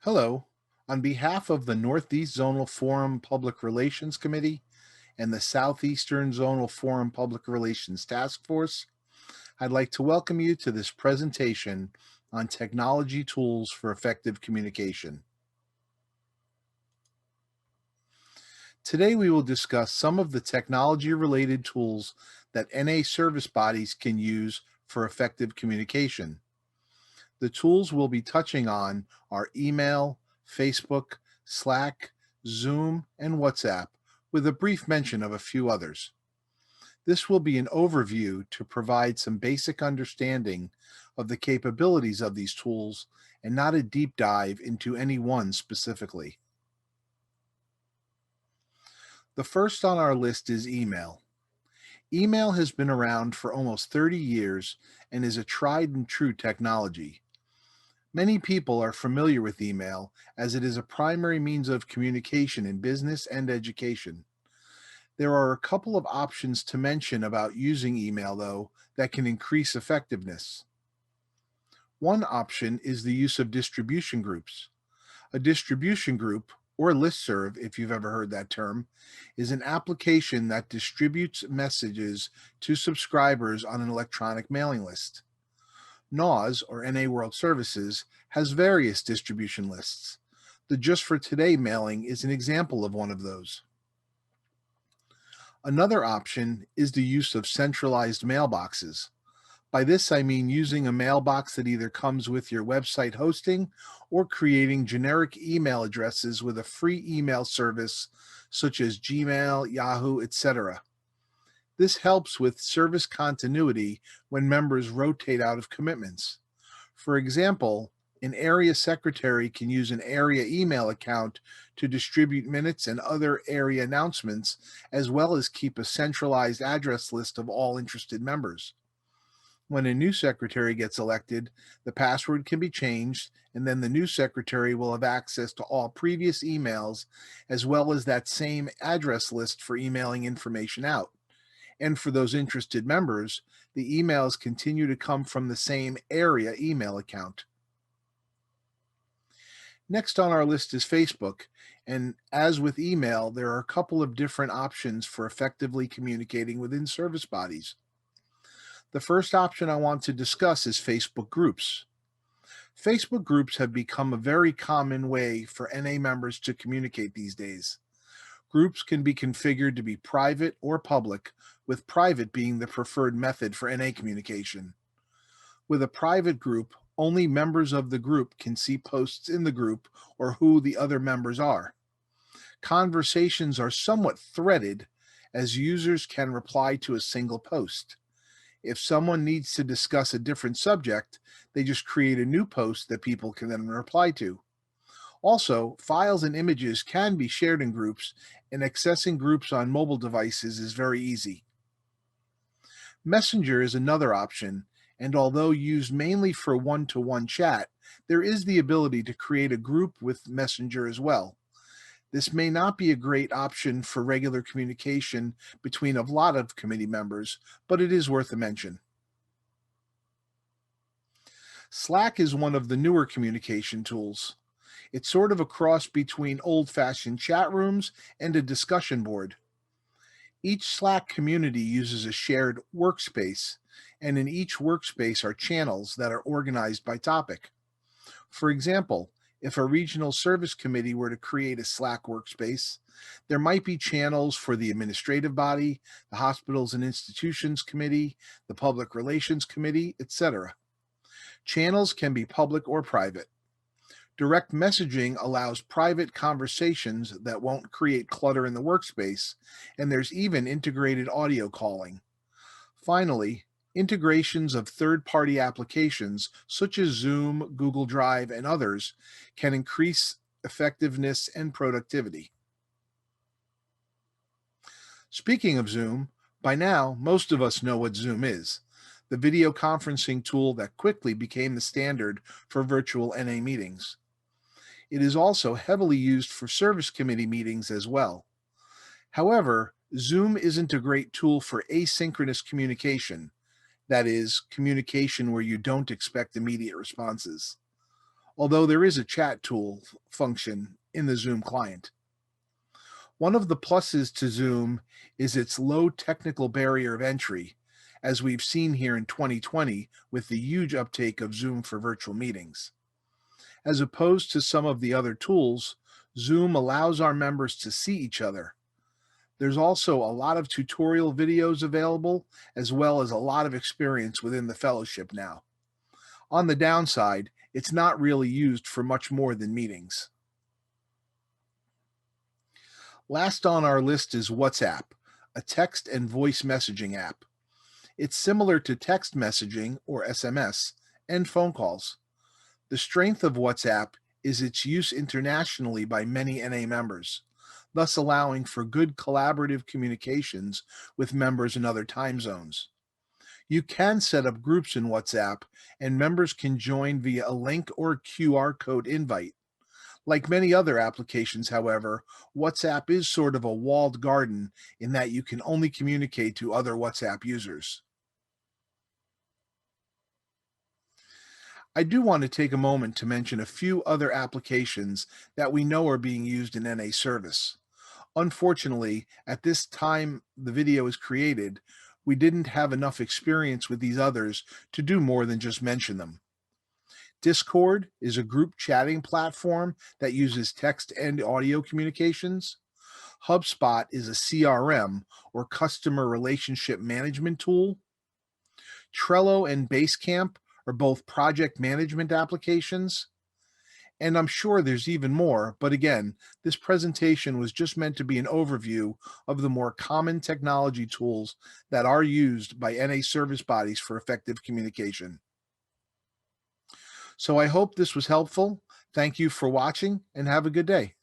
Hello. On behalf of the Northeast Zonal Forum Public Relations Committee and the Southeastern Zonal Forum Public Relations Task Force, I'd like to welcome you to this presentation on technology tools for effective communication. Today, we will discuss some of the technology-related tools that NA service bodies can use for effective communication. The tools we'll be touching on are email, Facebook, Slack, Zoom, and WhatsApp, with a brief mention of a few others. This will be an overview to provide some basic understanding of the capabilities of these tools and not a deep dive into any one specifically. The first on our list is email. Email has been around for almost 30 years and is a tried and true technology. Many people are familiar with email as it is a primary means of communication in business and education. There are a couple of options to mention about using email, though, that can increase effectiveness. One option is the use of distribution groups. A distribution group, or listserv if you've ever heard that term, is an application that distributes messages to subscribers on an electronic mailing list. NAWS, or NA World Services, has various distribution lists. The Just for Today mailing is an example of one of those. Another option is the use of centralized mailboxes. By this, I mean using a mailbox that either comes with your website hosting or creating generic email addresses with a free email service such as Gmail, Yahoo, etc. This helps with service continuity when members rotate out of commitments. For example, an area secretary can use an area email account to distribute minutes and other area announcements, as well as keep a centralized address list of all interested members. When a new secretary gets elected, the password can be changed, and then the new secretary will have access to all previous emails, as well as that same address list for emailing information out. And for those interested members, the emails continue to come from the same area email account. Next on our list is Facebook, and as with email, there are a couple of different options for effectively communicating within service bodies. The first option I want to discuss is Facebook groups. Facebook groups have become a very common way for NA members to communicate these days. Groups can be configured to be private or public, with private being the preferred method for NA communication. With a private group, only members of the group can see posts in the group or who the other members are. Conversations are somewhat threaded, as users can reply to a single post. If someone needs to discuss a different subject, they just create a new post that people can then reply to. Also, files and images can be shared in groups, and accessing groups on mobile devices is very easy. Messenger is another option, and although used mainly for one-to-one chat, there is the ability to create a group with Messenger as well. This may not be a great option for regular communication between a lot of committee members, but it is worth a mention. Slack is one of the newer communication tools. It's sort of a cross between old-fashioned chat rooms and a discussion board. Each Slack community uses a shared workspace, and in each workspace are channels that are organized by topic. For example, if a regional service committee were to create a Slack workspace, there might be channels for the administrative body, the hospitals and institutions committee, the public relations committee, etc. Channels can be public or private. Direct messaging allows private conversations that won't create clutter in the workspace, and there's even integrated audio calling. Finally, integrations of third-party applications such as Zoom, Google Drive, and others can increase effectiveness and productivity. Speaking of Zoom, by now, most of us know what Zoom is, the video conferencing tool that quickly became the standard for virtual NA meetings. It is also heavily used for service committee meetings as well. However, Zoom isn't a great tool for asynchronous communication, that is, communication where you don't expect immediate responses. although there is a chat tool function in the Zoom client. One of the pluses to Zoom is its low technical barrier of entry, as we've seen here in 2020 with the huge uptake of Zoom for virtual meetings. As opposed to some of the other tools, Zoom allows our members to see each other. There's also a lot of tutorial videos available, as well as a lot of experience within the fellowship now. On the downside, it's not really used for much more than meetings. Last on our list is WhatsApp, a text and voice messaging app. It's similar to text messaging or SMS and phone calls. The strength of WhatsApp is its use internationally by many NA members, thus allowing for good collaborative communications with members in other time zones. You can set up groups in WhatsApp, and members can join via a link or QR code invite. Like many other applications, however, WhatsApp is sort of a walled garden in that you can only communicate to other WhatsApp users. I do want to take a moment to mention a few other applications that we know are being used in NA service. Unfortunately, at this time the video is created, we didn't have enough experience with these others to do more than just mention them. Discord is a group chatting platform that uses text and audio communications. HubSpot is a CRM or customer relationship management tool. Trello and Basecamp are both project management applications. And I'm sure there's even more, but again, this presentation was just meant to be an overview of the more common technology tools that are used by NA service bodies for effective communication. So I hope this was helpful. Thank you for watching and have a good day.